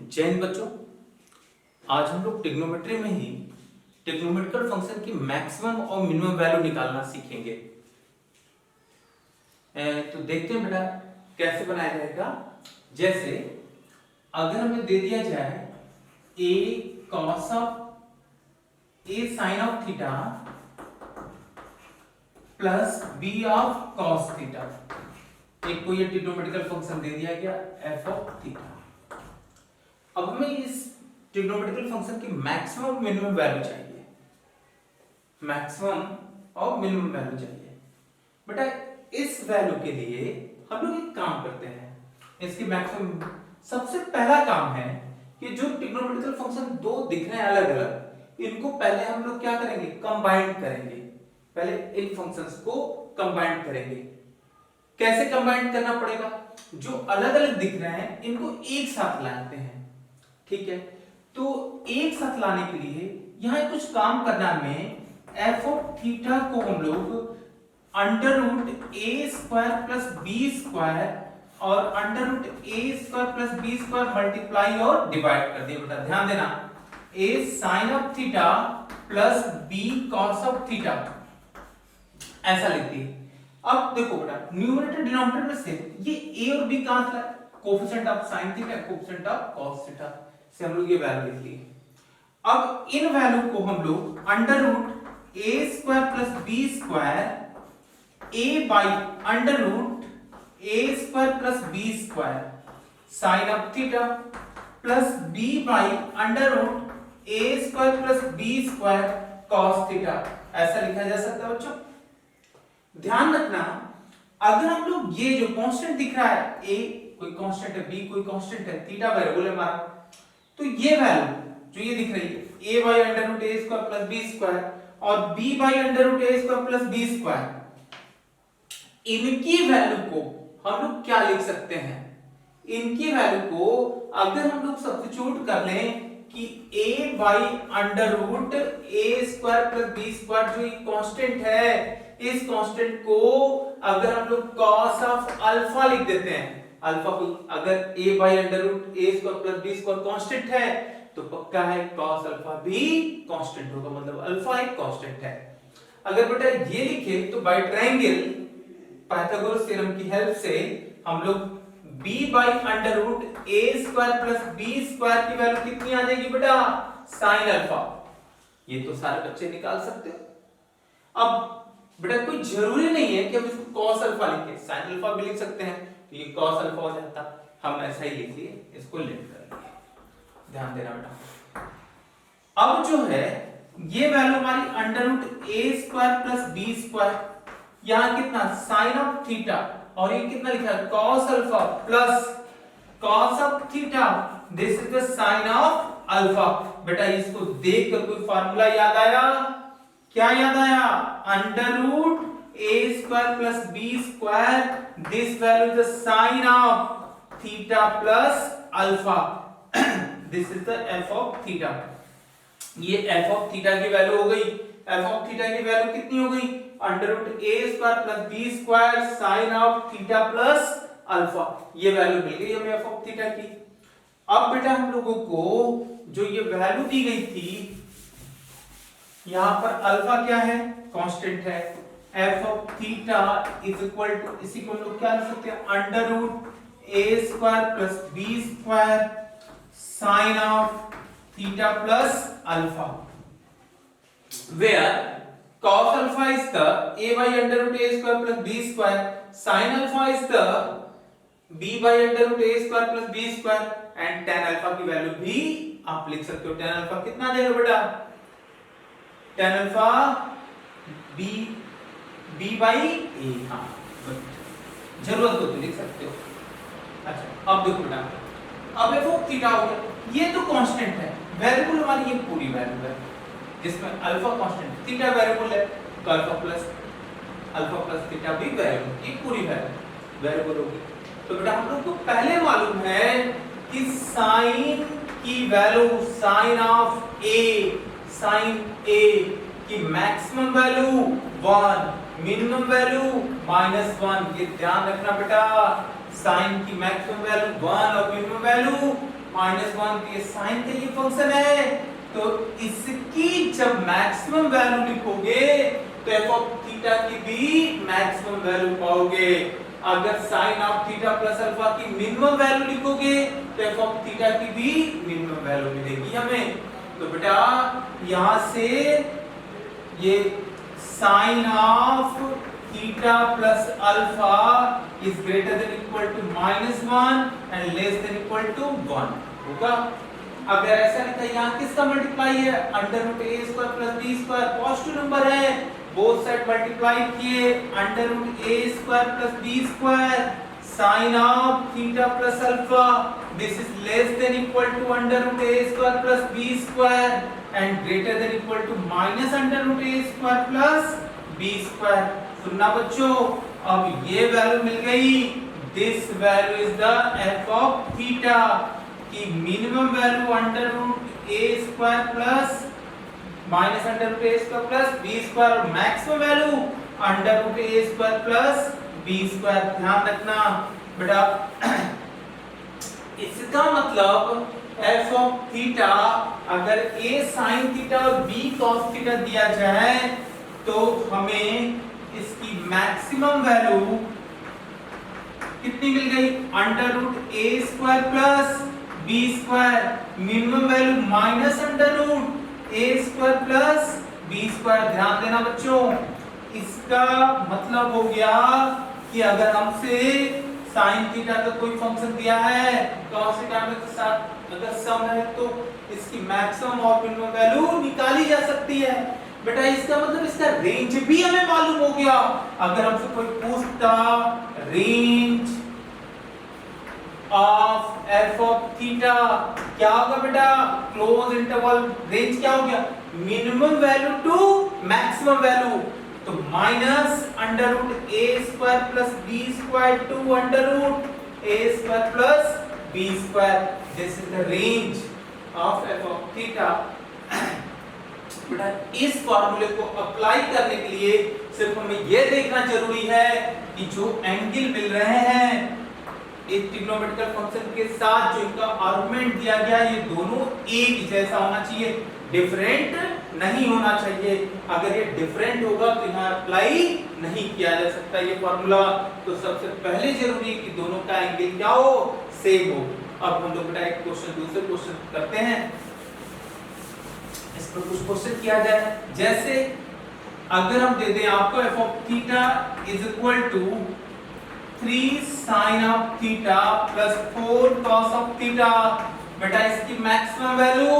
जय हिंद बच्चों। आज हम लोग ट्रिग्नोमेट्री में ही ट्रिग्नोमेट्रिकल फंक्शन की मैक्सिमम और मिनिमम वैल्यू निकालना सीखेंगे। तो देखते हैं बेटा कैसे बनाया जाएगा। जैसे अगर हमें दे दिया जाए a cos of a sin of theta plus b of cos theta, एक कोई ट्रिग्नोमेट्रिकल फंक्शन दे दिया गया f ऑफ थीटा। अब हमें इस ट्रिग्नोमेट्रिकल फंक्शन की मैक्सिमम मिनिमम वैल्यू चाहिए, मैक्सिमम और मिनिमम वैल्यू चाहिए। बेटा इस वैल्यू के लिए हम लोग एक काम करते हैं, इसकी मैक्सिमम सबसे पहला काम है कि जो ट्रिग्नोमेट्रिकल फंक्शन दो दिख रहे हैं अलग अलग, इनको पहले हम लोग क्या करेंगे, कंबाइन करेंगे। पहले इन फंक्शंस को कंबाइन करेंगे। कैसे कंबाइन करना पड़ेगा, जो अलग अलग दिख रहे हैं इनको एक साथ लाते हैं। ठीक है, तो एक साथ लाने के लिए यहां कुछ काम करना में f ऑफ थीटा को हम लोग under root A square plus B square और under root A square plus B square multiply और डिवाइड कर दिया। बेटा ध्यान देना, a sine of theta plus b cos of theta ऐसा लिखती है। अब देखो बेटा न्यूमरेटर डिनोमिनेटर में से ये a और b कहां से, coefficient of sin theta coefficient of cos theta से हम लोग ये वैल्यू लिख ली। अब इन वैल्यू को हम लोग under root a square plus b square a by under root a square plus b square sin of theta plus b by under root a square plus b square cos theta ऐसा लिखा जा सकता है। बच्चों ध्यान रखना, अगर हम लोग ये जो कांस्टेंट दिख रहा है a कोई कांस्टेंट है, b कोई कांस्टेंट है, थीटा वेरिएबल है हमारा, तो ये वैल्यू जो ये दिख रही है a by under root a square plus b square और b by under root a square plus b square, इनकी वैल्यू को हम लोग क्या लिख सकते हैं, इनकी वैल्यू को अगर हम लोग सब्स्टिट्यूट कर लें कि a by under root a square plus b square जो ये कांस्टेंट है, इस कांस्टेंट को अगर हम लोग cos ऑफ अल्फा लिख देते हैं, अल्फा को अगर a by under root a square plus b square constant है तो पक्का है cos अल्फा भी कांस्टेंट होगा, मतलब अल्फा एक कांस्टेंट है। अगर बेटा ये लिखे तो बाय ट्रायंगल पाइथागोरस थ्योरम की हेल्प से हम लोग b by under root a square plus b square की वैल्यू कितनी आ जाएगी बेटा, sin अल्फा। ये तो सारे बच्चे निकाल सकते हो। अब बेटा कोई जरूरी नहीं है कि हम इसको cos अल्फा लिखें, sin अल्फा भी लिख सकते हैं, तो ये cos अल्फा हो जाता, हम ऐसा ही लिख लिए, इसको लेट कर लिए। ध्यान देना बेटा, अब जो है ये वैल्यू हमारी under root a square plus b square, यहां कितना sin ऑफ थीटा और ये कितना लिखा है cos alpha plus cos of theta, this is the sin of alpha. बेटा इसको देखकर कोई फार्मूला याद आया, क्या याद आया, under root a square plus b square, this value is the sin of theta plus alpha, this is the f of theta. ये f ऑफ थीटा की वैल्यू हो गई, f ऑफ थीटा की वैल्यू कितनी हो गई, under root a square plus b square sin of theta plus alpha, ये value मिल गई हमें f ऑफ थीटा की। अब बेटा हम लोगों को जो ये वैल्यू दी गई थी, यहां पर अल्फा क्या है, कांस्टेंट है, f of theta is equal to, इसी को हम लोग क्या लिख सकते हैं, under root a square plus b square sin of theta plus alpha, where cos alpha is the a by under root a square plus b square, sin alpha is the b by under root a square plus b square and tan alpha की value भी आप लिख सकते हो। tan alpha कितना देगा बेटा, tan alpha b by a, हाँ जरूरत हो तो लिख सकते हो। अच्छा अब देखो बेटा, अब f ऑफ थीटा हो गया, ये तो कांस्टेंट है, वेरिएबल हमारी ये पूरी वैल्यू है जिसमें अल्फा कांस्टेंट, थीटा वेरिएबल है, तो अल्फा प्लस थीटा भी वेरिएबल, ये पूरी वैल्यू वेरिएबल होगी। तो बेटा हम लोग को पहले मालूम है कि साइन की वैल्यू, साइन ऑफ a की मैक्सिमम वैल्यू 1, मिनिमम वैल्यू -1, ये ध्यान रखना बेटा, साइन की मैक्सिमम वैल्यू 1 और मिनिमम वैल्यू -1 तो ये साइन का ये फंक्शन है, तो इसकी जब मैक्सिमम वैल्यू लिखोगे तो एफ ऑफ थीटा की भी मैक्सिमम वैल्यू पाओगे। अगर sine of theta plus alpha की मिनिमम वैल्यू लिखोगे तो एफ ऑफ थीटा की भी मिनिमम वैल्यू मिलेगी हमें। तो बेटा यहां से ये sine of theta plus alpha is greater than equal to -1 and less than equal to 1 होगा। अगर ऐसा लिखा यहाँ किसका मल्टीप्लाई है, under root A square plus B square, positive number है, बोथ साइड मल्टीप्लाई किए, under root A square plus B square sine of theta plus alpha this is less than equal to under root A square plus B square and greater than equal to minus under root A square plus B square. सुनना बच्चों, अब ये value मिल गई, this value is the F of theta की minimum value under root A square plus minus under root A square plus B square और maximum value under root A square plus B square. ध्यान रखना बेटा, इसका मतलब F of theta अगर A sine theta और B cos theta दिया जाए तो हमें इसकी मैक्सिमम वैल्यू कितनी मिल गई, under root A square plus B square, minimum value minus under root A square plus B square. ध्यान देना बच्चों, इसका मतलब हो गया कि अगर हमसे साइन थीटा का कोई फंक्शन दिया है cos थीटा में के साथ अगर सम है तो इसकी मैक्सिमम और मिनिमम वैल्यू निकाली जा सकती है। बेटा इसका मतलब इसका रेंज भी हमें मालूम हो गया। अगर हमसे कोई पूछता range of F of theta क्या होगा बेटा, क्लोज इंटरवल रेंज क्या हो गया, minimum value to maximum value, तो minus under root A square plus B square to under root A square plus B square, this is the range of F of theta. बेटा इस फॉर्मूले को apply करने के लिए सिर्फ हमें यह देखना जरूरी है कि जो एंगल मिल रहे हैं एक ट्रिग्नोमेट्रिकल फंक्शन के साथ जो इनका आर्गुमेंट दिया गया ये दोनों एक जैसा होना चाहिए, डिफरेंट नहीं होना चाहिए। अगर ये डिफरेंट होगा तो यहाँ अप्लाई नहीं किया जा सकता ये फॉर्मूला। तो सबसे पहले जरूरी है कि दोनों का एंगल क्या हो, सेम हो। अब हम लोग बेटा एक क्वेश्चन दूसरे क्वेश्चन करते हैं, इस पर कुछ क्वेश्चन किया जाए। जैसे अगर हम दे दें आपको F of theta is equal to 3 sine of theta plus 4 cos of theta, बेटा इसकी मैक्सिमम वैल्यू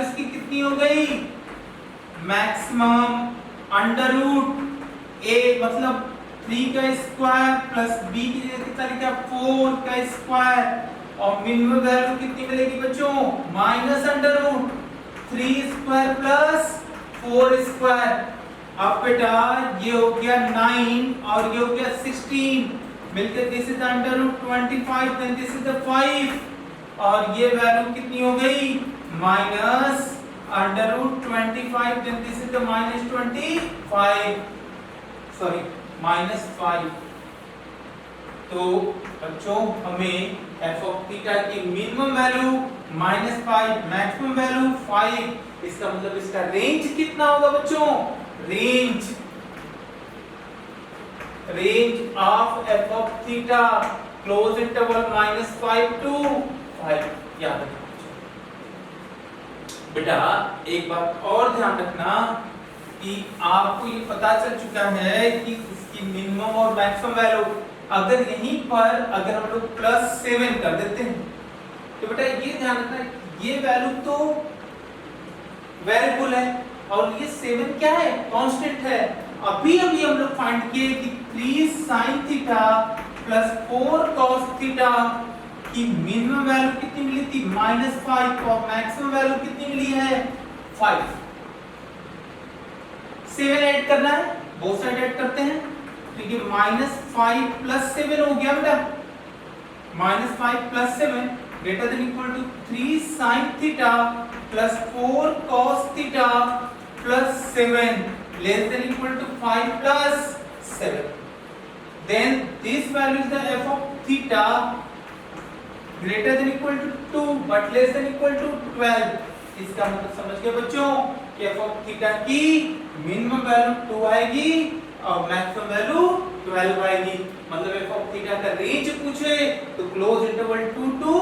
इसकी कितनी हो गई, मैक्सिमम अंडर रूट ए मतलब 3 का स्क्वायर प्लस बी की जगह कितना लिखा 4 का स्क्वायर और मिनिमम वैल्यू कितनी मिलेगी बच्चों, minus under root 3 square plus 4 square. अब बेटा ये हो गया 9 और ये हो गया 16 मिलकर this is under root 25 then this is the 5 और ये वैल्यू कितनी हो गई minus under root 25 then this is the minus 25 sorry minus 5। तो बच्चों हमें एफ ऑफ थीटा की मिनिमम वैल्यू -5 मैक्सिमम वैल्यू 5, इसका मतलब इसका रेंज कितना होगा बच्चों, range of F of theta close interval -5 to 5। याद रखना बेटा, एक बात और ध्यान रखना कि आपको ये पता चल चुका है कि इसकी मिनिमम और मैक्सिमम वैल्यू अगर यहीं पर अगर हम लोग +7 कर देते हैं तो बेटा ये ध्यान रखना ये वैल्यू तो वेरिएबल है और ये 7 क्या है, कांस्टेंट है। अभी हम लोग फाइंड किए कि 3 sin theta plus 4 cos theta की मिनिमम वैल्यू कितनी मिली थी -5 और मैक्सिमम वैल्यू कितनी मिली है 5। 7 ऐड करना है, बोथ साइड ऐड करते हैं तो ये -5 + 7 हो गया बेटा, -5 + 7 greater than equal to 3 sin theta plus 4 cos theta plus 7 less than equal to 5 plus 7. Then this value is the f of theta greater than equal to 2 but less than equal to 12। इसका मतलब समझ गए बच्चों कि f of theta की minimum value 2 आएगी और maximum value 12 आएगी। मतलब f ऑफ थीटा का रेंज पूछे तो क्लोज इंटरवल 2 to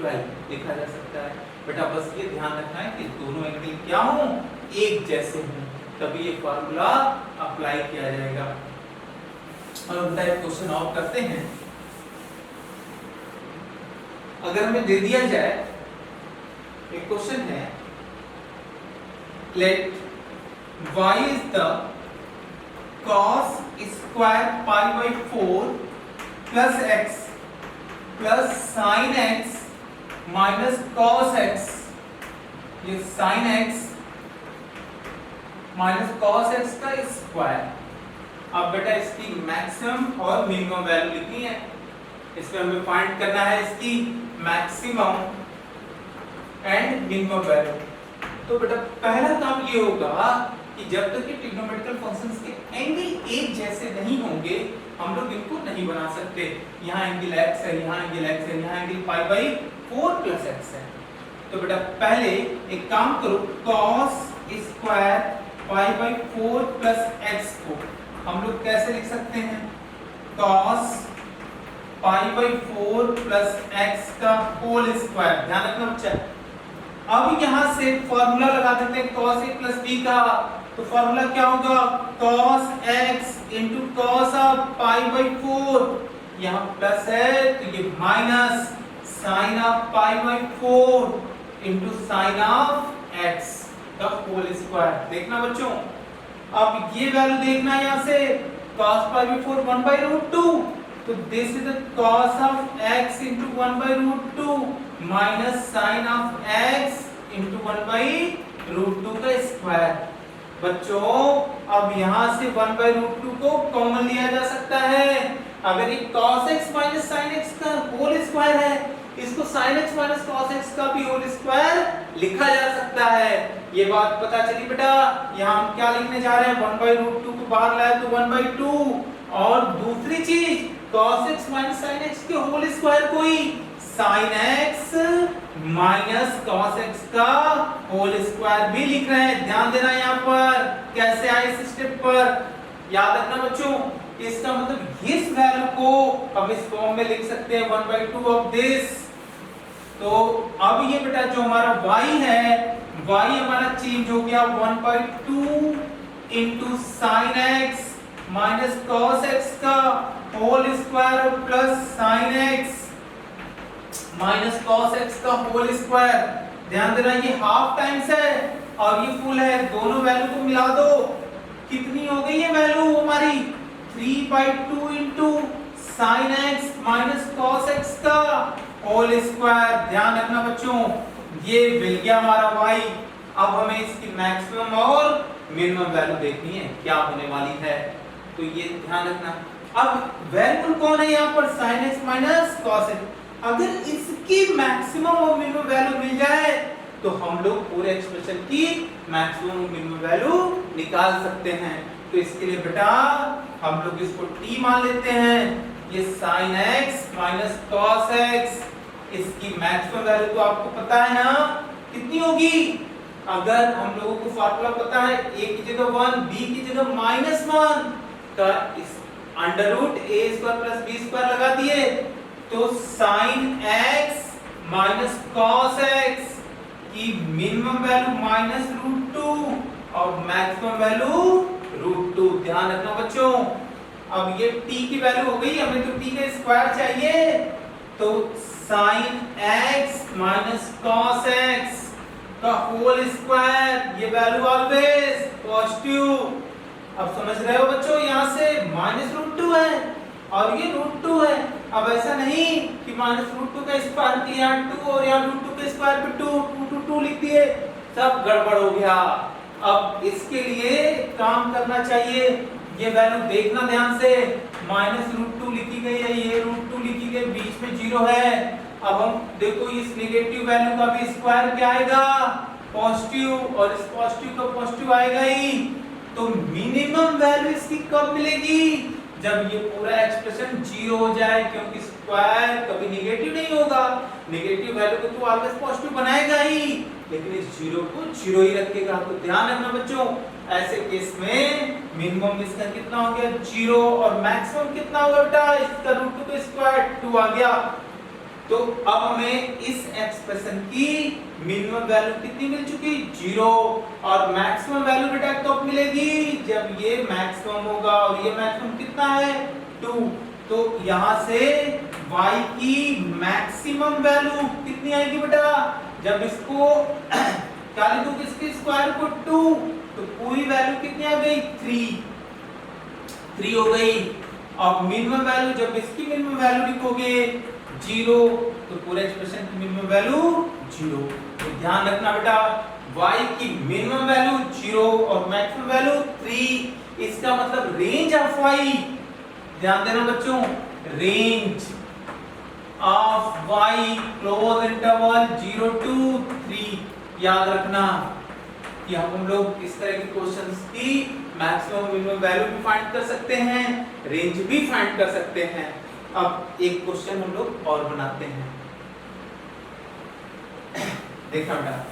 12 लिखा जा सकता है। बेटा बस ये ध्यान रखना है कि दोनों एंगल क्या हो, एक जैसे हों, तभी ये फार्मूला अप्लाई किया जाएगा। और उनका एक क्वेश्चन और करते हैं। अगर हमें दे दिया जाए, एक क्वेश्चन है, late y is the cos square pi by 4 plus x plus sin x minus cos x, ये sin x minus cos x का स्क्वायर। अब बेटा इसकी मैक्सिमम और मिनिमम वैल्यू लिखनी है। इसमें हमें फाइंड करना है इसकी मैक्सिमम एंड मिनिमम वैल्यू। तो बेटा पहला काम ये होगा कि जब तक ये ट्रिग्नोमेट्रिकल फंक्शंस के एंगल एक जैसे नहीं होंगे हम लोग इनको नहीं बना सकते। यहाँ एंगल x है, यहाँ एंगल x है, यहाँ angle pi by 4 plus x है। तो बेटा पहले एक काम करो, cos square pi by 4 plus x को हम लोग कैसे लिख सकते हैं, cos pi by 4 plus x का होल स्क्वायर। ध्यान रखना बच्चा। अब यहाँ से फॉर्मूला लगा देते हैं cos a प्लस b का। तो फॉर्मूला क्या होगा, cos x into cos of pi by 4, यहाँ प्लस है तो ये minus sin of pi by 4 into sin of x का होल स्क्वायर। देखना बच्चों, अब ये वैल्यू देखना यहाँ से, cos pi by 4 1 by root 2, तो this is the cos of x into 1 by root 2 minus sin of x into 1 by root 2 का स्क्वायर। बच्चों अब यहाँ से 1 by root 2 को कॉमन लिया जा सकता है। अगर ये cos x minus sin x का होल स्क्वायर है, इसको sin x minus cos x का भी होल स्क्वायर लिखा जा सकता है। ये बात पता चली बेटा। यहाँ हम क्या लिखने जा रहे हैं, 1 by root 2 को बाहर लाए तो 1 by 2, और दूसरी चीज cos x minus sin x के होल स्क्वायर को ही sin x minus cos x का होल स्क्वायर भी लिख रहे हैं। ध्यान देना यहाँ पर कैसे आए इस स्टेप पर, याद रखना बच्चों। इसका मतलब इस वैल्यू को हम इस फॉर्म में लिख सकते हैं 1 by 2 ऑफ दिस। तो अब ये बेटा जो हमारा y है, y हमारा चेंज हो गया 1 by 2 into sin x minus cos x का होल स्क्वायर और plus sin x minus cos x का होल स्क्वायर। ध्यान देना ये हाफ टाइम्स है और ये फुल है, दोनों वैल्यू को मिला दो, कितनी हो गई ये वैल्यू हमारी 3 by 2 into sin x minus cos x का होल स्क्वायर। ध्यान रखना बच्चों, ये मिल गया हमारा y। अब हमें इसकी मैक्सिमम और मिनिमम वैल्यू देखनी है क्या होने वाली है, तो ये ध्यान रखना। अब वेरिएबल कौन है यहाँ पर, sin x minus cos x। अगर इसकी मैक्सिमम और मिनिमम वैल्यू मिल जाए तो हम लोग पूरे एक्सप्रेशन की मैक्सिमम और मिनिमम वैल्यू निकाल सकते हैं। तो इसके लिए बेटा हम लोग इसको t मान लेते हैं। ये sin x minus cos x, इसकी मैक्सिमम वैल्यू तो आपको पता है ना कितनी होगी। अगर हम लोगों को फार्मूला पता है, a की जगह 1, b की जगह -1 का इस under root a square plus b square लगा दिए तो sin x minus cos x की मिनिमम वैल्यू -√2 और मैक्सिमम वैल्यू √2। ध्यान रखना बच्चों। अब ये t की वैल्यू हो गई, हमें तो t का स्क्वायर चाहिए, तो sin x minus cos x का होल स्क्वायर, ये वैल्यू ऑलवेज पॉजिटिव। अब समझ रहे हो बच्चों, यहाँ से -√2 है और ये √2 है। अब ऐसा नहीं कि -√2 का स्क्वायर किया 2 और यहाँ √2 के स्क्वायर पे 2 लिख दिए, सब गड़बड़ हो गया। अब इसके लिए काम करना चाहिए, ये वैल्यू देखना ध्यान से, -√2 लिखी गई है, ये √2 लिखी गई, बीच में 0 है। अब हम देखो इस नेगेटिव वैल्यू का भी स्क्वायर क्या आएगा, पॉजिटिव, और इस पॉजिटिव का पॉजिटिव आएगा ही। तो मिनिमम वैल्यू इसकी कब मिलेगी, जब ये पूरा एक्सप्रेशन 0 हो जाए, क्योंकि स्क्वायर कभी नेगेटिव नहीं होगा। नेगेटिव वैल्यू को तो ऑलवेज पॉजिटिव बनाएगा ही, लेकिन इस जीरो को जीरो ही रखेगा। तो ध्यान रखना बच्चों, ऐसे केस में मिनिमम इसका कितना हो गया, जीरो, और मैक्सिमम कितना होगा बेटा, इसका रूट 2 का स्क्वायर 2 आ गया। तो अब हमें इस एक्सप्रेशन की मिनिमम वैल्यू कितनी मिल चुकी, जीरो, और मैक्सिमम वैल्यू बेटा कब मिलेगी, जब ये मैक्सिमम होगा, और ये मैक्सिमम कितना है 2। तो यहां से y की मैक्सिमम वैल्यू कितनी आएगी बेटा, जब इसको क्या लिखूं, इसके स्क्वायर को 2, तो पूरी वैल्यू कितनी आ गई 3 हो गई। अब मिनिमम वैल्यू, जब इसकी मिनिमम वैल्यू लिखोगे 0, तो पूरे एक्सप्रेशन की मिनिमम वैल्यू 0। तो ध्यान रखना बेटा, y की मिनिमम वैल्यू 0 और मैक्सिमम वैल्यू 3, इसका मतलब रेंज ऑफ y, ध्यान देना बच्चों, range of y close interval 0 to 3। याद रखना कि हम लोग इस तरह के क्वेश्चंस की मैक्सिमम मिनिमम वैल्यू भी फाइंड कर सकते हैं, रेंज भी फाइंड कर सकते हैं। अब एक क्वेश्चन हम लोग और बनाते हैं, देखना बेटा,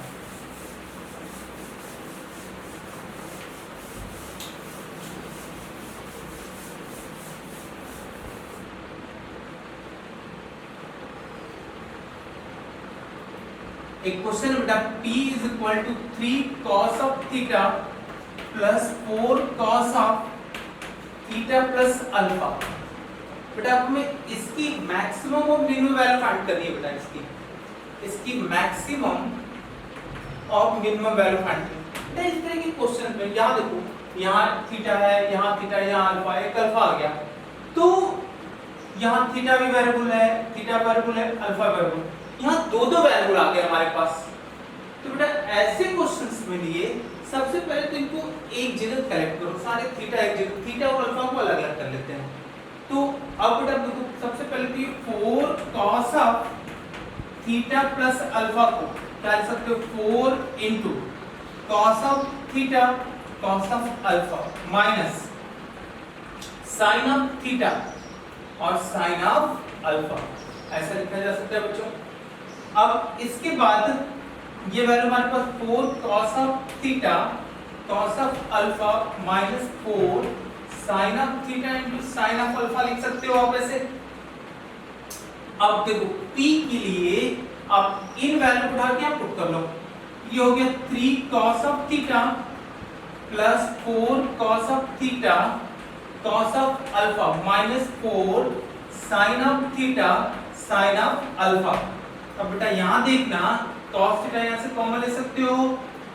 एक क्वेश्चन है बेटा, P is equal to 3 cos of theta plus 4 cos of theta plus alpha। बेटा हमें इसकी मैक्सिमम और मिनिमम वैल्यू फाइंड करनी है बेटा, इसकी मैक्सिमम और मिनिमम वैल्यू फाइंड करनी है। इस तरह के क्वेश्चन में यहाँ देखो, यहाँ थीटा है, यहाँ थीटा, यहाँ अल्फा, एक अल्फा आ गया, तो यहाँ थीटा भी वेरिएबल है, थीटा वेरिएबल है, अल्फा वेरिएबल, यहाँ दो वेरिएबल आ गए हमारे पास। तो बेटा ऐसे क्वेश्चंस में लिए सबसे पहले तो इनको एक जगह कलेक्ट करो, सारे थीटा एक जगह, थीटा और अल्फा को अलग अलग कर लेते हैं। तो अब बेटा देखो, सबसे पहले तो ये 4 cos of theta plus alpha को क्या लिख सकते हो, 4 into cos of theta cos of alpha minus sin of theta और sin ऑफ अल्फा, ऐसा लिखा जा सकता है बच्चों। अब इसके बाद ये वैल्यू हमारे पास 4 cos of theta cos of alpha minus 4 sin of theta into sin of alpha लिख सकते हो आप ऐसे। अब देखो p के लिए आप इन वैल्यू को उठा के आप पुट कर लो, ये हो गया 3 cos of theta plus 4 cos of theta cos of alpha minus 4 sin of theta sin of alpha. अब बेटा यहाँ देखना, cos थीटा यहाँ से कॉमन ले सकते हो,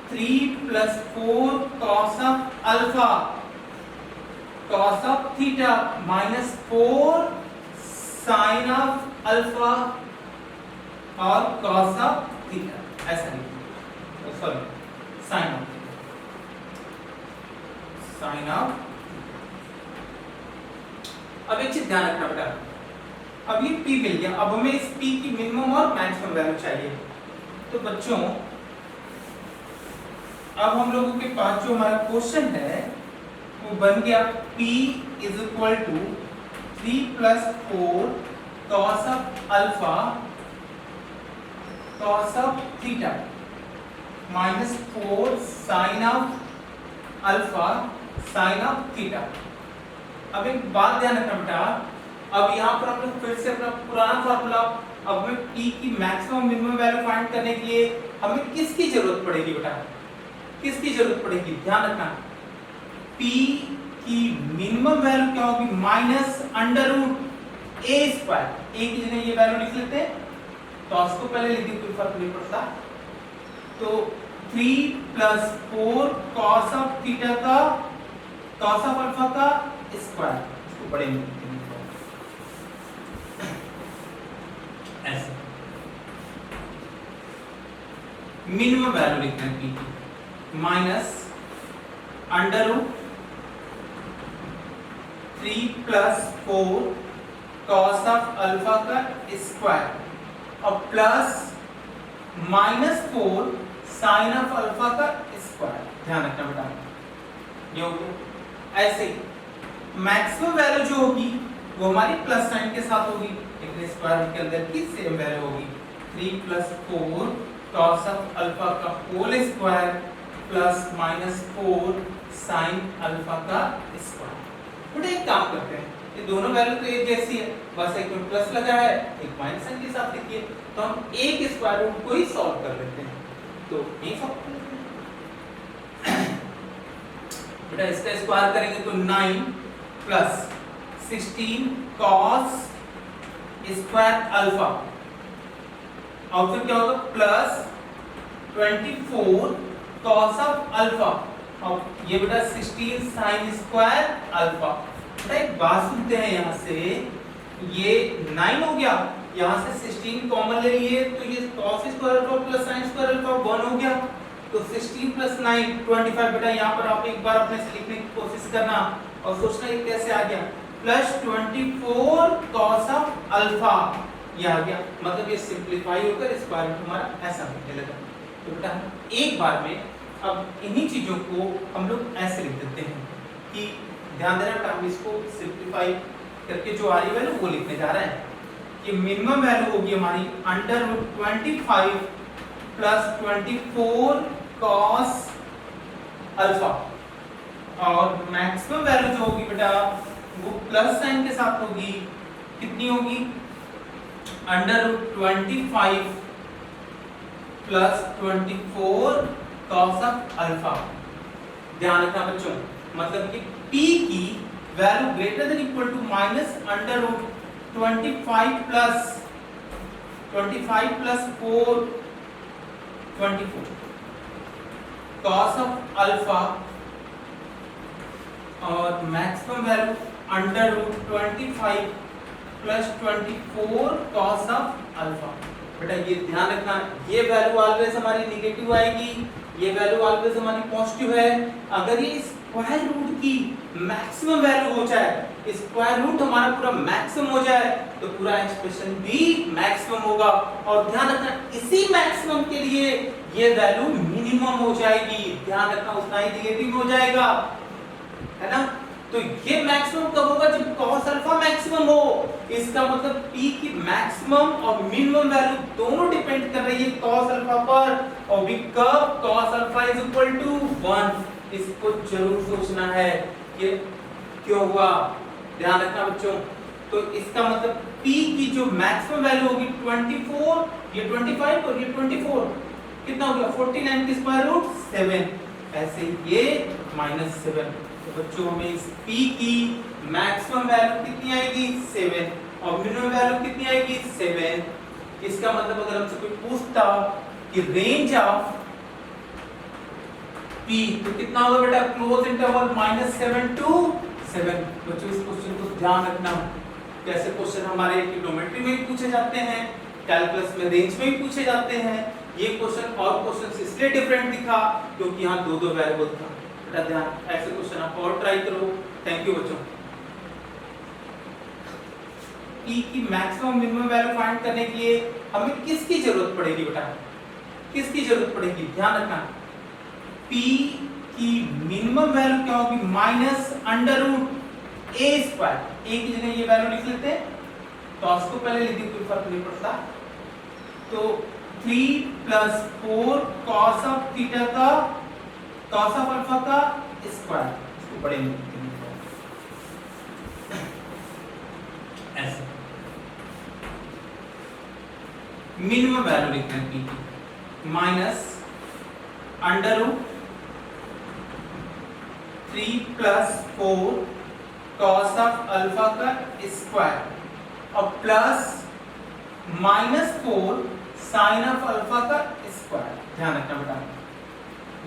3 plus 4 cos of alpha cos of theta minus 4 sin of alpha और cos ऑफ थीटा, ऐसा लिखो, सॉरी sin ऑफ अब एक चीज ध्यान रखना बेटा, अब ये P मिल गया, अब हमें इस P की मिनिमम और मैक्सिमम वैल्यू चाहिए। तो बच्चों अब हम लोगों के पास जो हमारा क्वेश्चन है वो बन गया P is equal to 3 plus 4 cos of alpha cos of theta minus 4 sin of alpha sin of theta। अब एक बात ध्यान रखना बेटा, अब यहाँ पर हम लोग फिर से अपना पुराना फॉर्मूला, अब हमें P की मैक्सिमम मिनिमम वैल्यू फाइंड करने के लिए हमें किसकी जरूरत पड़ेगी बेटा, किसकी जरूरत पड़ेगी, ध्यान रखना, P की मिनिमम वैल्यू क्या होगी, minus under root A square, ए की जगह ये वैल्यू लिख लेते हैं, तो उसको पहले लिख दी, कोई फर्क नहीं पड़ता। तो 3 plus 4 cos ऑफ थीटा का cos ऑफ अल्फा का स्क्वायर, इसको पढ़ेंगे ऐसे, मिनिमम वैल्यू लिखते हैं P की, minus under root 3 plus 4 cos of alpha का स्क्वायर और plus minus 4 sin of alpha का स्क्वायर, ध्यान रखना बेटा, ये हो गया। ऐसे मैक्सिमम वैल्यू जो होगी वो हमारी प्लस साइन के साथ होगी, लेकिन स्क्वायर के अंदर की सेम वैल्यू होगी। 3 + 4 cos ऑफ अल्फा का होल स्क्वायर प्लस -4 sin अल्फा का स्क्वायर। बेटा एक काम करते हैं, ये दोनों वैल्यू तो एक जैसी है, बस एक में प्लस लगा है एक माइनस साइन के साथ लिखिए, तो हम एक स्क्वायर रूट को ही सॉल्व कर लेते हैं। तो ये सॉल्व कर लेते हैं। बेटा इसका स्क्वायर करेंगे तो 9 प्लस 16 cos स्क्वायर अल्फा और फिर क्या होगा प्लस 24 cos ऑफ अल्फा और ये बेटा 16 sin स्क्वायर अल्फा। बेटा एक बात सुनते हैं, यहाँ से ये 9 हो गया, यहाँ से 16 कॉमन ले लिए तो ये cos square alpha plus sin square alpha 1 हो गया, तो 16 + 9 25। बेटा यहाँ पर आप एक बार अपने से लिखने की कोशिश करना और सोचना ये कैसे आ गया, प्लस 24 cos ऑफ अल्फा ये आ गया, मतलब ये सिंपलीफाई होकर स्क्वायर रूट हमारा ऐसा बनने लगा। तो बेटा एक बार में अब इन्हीं चीजों को हम लोग ऐसे लिख देते हैं कि ध्यान देना बेटा, हम इसको सिंपलीफाई करके जो आ रही वैल्यू वो लिखने जा रहे हैं कि मिनिमम वैल्यू होगी हमारी √25 + 24 cos अल्फा और मैक्सिमम वैल्यू जो होगी बेटा वो प्लस साइन के साथ होगी, कितनी होगी √25 + 24 cos ऑफ अल्फा। ध्यान रखना बच्चों, मतलब कि p की value greater than equal to minus √25 + 4 24 cos of alpha और maximum value √25 + 24 cos of alpha. बेटा ये ध्यान रखना, ये वैल्यू ऑलवेज हमारी नेगेटिव आएगी, ये वैल्यू ऑलवेज हमारी पॉजिटिव है। अगर ये स्क्वायर रूट की मैक्सिमम वैल्यू हो जाए, स्क्वायर रूट हमारा पूरा मैक्सिमम हो जाए तो पूरा एक्सप्रेशन भी मैक्सिमम होगा। और ध्यान रखना इसी मैक्सिमम के लिए ये वैल्यू मिनिमम हो जाएगी, ध्यान रखना उतना ही नेगेटिव हो जाएगा, है ना। तो ये मैक्सिमम कब होगा, जब cos अल्फा मैक्सिमम हो। इसका मतलब p की मैक्सिमम और मिनिमम वैल्यू दोनों डिपेंड कर रही है cos अल्फा पर, और भी कब cos अल्फा = 1। इसको जरूर सोचना है कि क्यों हुआ, ध्यान रखना बच्चों। तो इसका मतलब p की जो मैक्सिमम वैल्यू होगी 24, ये 25 और ये 24, कितना हो गया 49 की स्क्वायर रूट 7, ऐसे ये -7। तो बच्चों हमें इस p की मैक्सिमम वैल्यू कितनी आएगी 7 और मिनिमम वैल्यू कितनी आएगी 7। इसका मतलब अगर हमसे कोई पूछता कि रेंज ऑफ p तो कितना होगा बेटा, क्लोज इंटरवल -7 to 7। बच्चों इस क्वेश्चन को ध्यान रखना, कैसे क्वेश्चन हमारे ट्रिग्नोमेट्री में भी पूछे जाते हैं, कैलकुलस में रेंज में भी पूछे जाते हैं। ये क्वेश्चन और क्वेश्चन से इसलिए डिफरेंट दिखा क्योंकि यहाँ दो वेरिएबल था। बेटा ध्यान, ऐसे क्वेश्चन आप और ट्राई करो। थैंक यू बच्चों। p की मैक्सिमम मिनिमम वैल्यू फाइंड करने के लिए हमें किसकी जरूरत पड़ेगी बेटा, किसकी जरूरत पड़ेगी, ध्यान रखना। p की मिनिमम वैल्यू क्या होगी, -√a²। a की जगह ये वैल्यू लिख लेते हैं, तो उसको पहले लिख दीजिए, कोई फर्क नहीं पड़ता। तो 3 + 4 cos ऑफ थीटा का cos ऑफ अल्फा का स्क्वायर, इसको बड़े में ऐसे मिनिमम वैल्यू लिखते हैं p की -√3 + 4 cos ऑफ अल्फा का स्क्वायर और प्लस -4 sin ऑफ अल्फा का स्क्वायर। ध्यान रखना बेटा,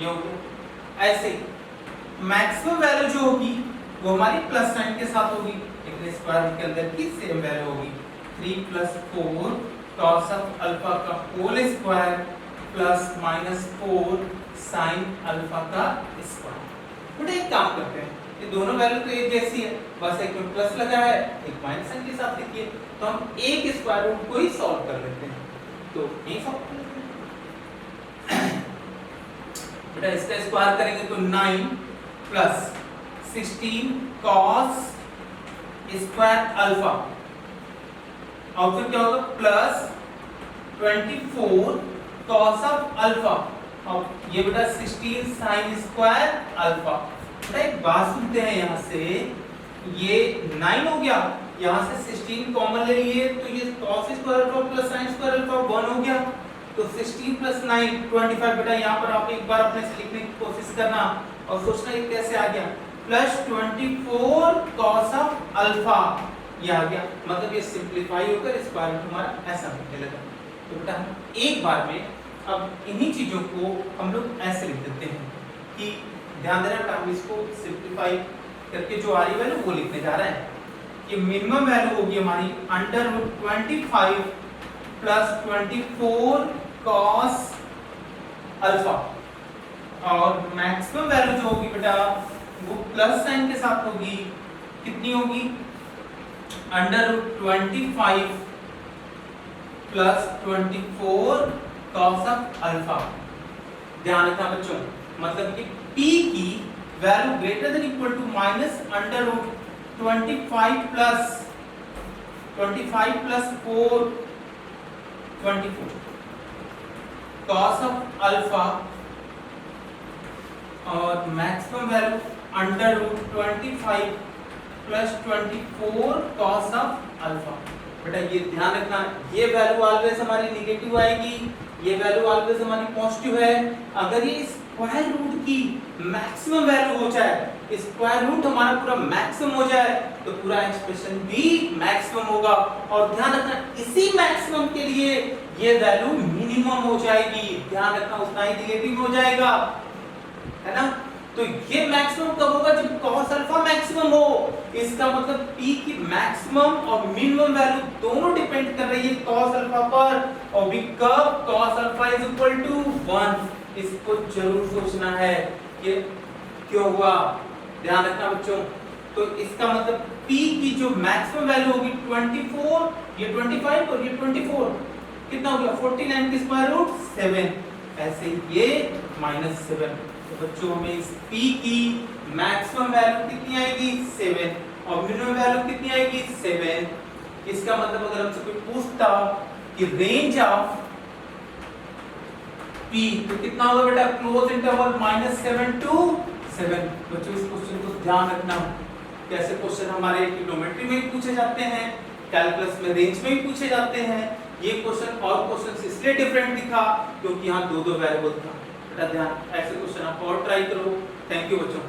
ये हो गया। ऐसे मैक्सिमम वैल्यू जो होगी वो हमारी प्लस साइन के साथ होगी, लेकिन स्क्वायर के अंदर की सेम वैल्यू होगी। 3 + 4 cos ऑफ अल्फा का होल स्क्वायर प्लस -4 sin अल्फा का स्क्वायर। बेटा एक काम करते हैं, ये दोनों वैल्यू तो एक जैसी है, बस एक में प्लस लगा है एक माइनस साइन के साथ लिखिए, तो हम एक स्क्वायर रूट को ही सॉल्व कर लेते हैं। तो ये सॉल्व कर लेते हैं। बेटा इसका स्क्वायर करेंगे तो 9 + 16 cos स्क्वायर अल्फा और फिर क्या होगा प्लस 24 cos ऑफ अल्फा, और ये बेटा 16 sin स्क्वायर अल्फा। बेटा एक बात सुनते हैं, यहाँ से ये 9 हो गया, यहाँ से 16 कॉमन ले लिए तो ये cos square alpha plus sin square alpha 1 हो गया, तो 16 प्लस 9 25। बेटा यहाँ पर आप एक बार अपने से लिखने की कोशिश करना और सोचना ये कैसे आ गया, प्लस 24 cos ऑफ अल्फा, ये आ गया, मतलब ये सिंपलीफाई होकर स्क्वायर रूट हमारा ऐसा होने लगा। तो बेटा हम एक बार में अब इन्हीं चीजों को हम लोग ऐसे लिख देते हैं कि ध्यान देना, हम इसको सिंपलीफाई करके जो आ रही वैल्यू वो लिखने जा रहे हैं। ये मिनिमम वैल्यू होगी हमारी under root 25 plus 24 cos alpha, और मैक्सिमम वैल्यू जो होगी बेटा वो प्लस साइन के साथ होगी, कितनी होगी, under root 25 plus 24 cos of alpha. ध्यान रखना बच्चों, मतलब कि p की value greater than equal to minus under root 25 plus 4 24 cos of alpha, और maximum value under root 25 plus 24 cos of alpha. बेटा ये ध्यान रखना, ये वैल्यू ऑलवेज हमारी नेगेटिव आएगी, ये वैल्यू ऑलवेज हमारी पॉजिटिव है। अगर ये स्क्वायर रूट की मैक्सिमम वैल्यू हो जाए, स्क्वायर रूट हमारा पूरा मैक्सिमम हो जाए, तो पूरा एक्सप्रेशन भी मैक्सिमम होगा। और ध्यान रखना, इसी मैक्सिमम के लिए ये वैल्यू मिनिमम हो जाएगी, ध्यान रखना उतना ही नेगेटिव हो जाएगा, है ना। तो ये मैक्सिमम कब होगा, जब cos अल्फा मैक्सिमम हो। इसका मतलब p की मैक्सिमम और मिनिमम वैल्यू दोनों डिपेंड कर रही है cos अल्फा पर, और भी कब cos alpha is equal to 1। इसको जरूर सोचना है कि क्यों हुआ, ध्यान रखना बच्चों। तो इसका मतलब p की जो मैक्सिमम वैल्यू होगी 24, ये 25 और ये 24, कितना हो गया 49 की स्क्वायर रूट 7, ऐसे ये -7। तो बच्चों हमें इस p की मैक्सिमम वैल्यू कितनी आएगी 7, और मिनिमम वैल्यू कितनी आएगी 7। इसका मतलब अगर हमसे कोई पूछता कि रेंज ऑफ p, तो कितना होगा बेटा, क्लोज इंटरवल -7 to 7। बच्चों इस क्वेश्चन को ध्यान रखना, कैसे क्वेश्चन हमारे ट्रिग्नोमेट्री में भी पूछे जाते हैं, कैलकुलस में रेंज में भी पूछे जाते हैं। ये क्वेश्चन और क्वेश्चन इसलिए डिफरेंट दिखा क्योंकि यहाँ दो वेरिएबल था। बेटा ध्यान, ऐसे क्वेश्चन आप और ट्राई करो। थैंक यू बच्चों।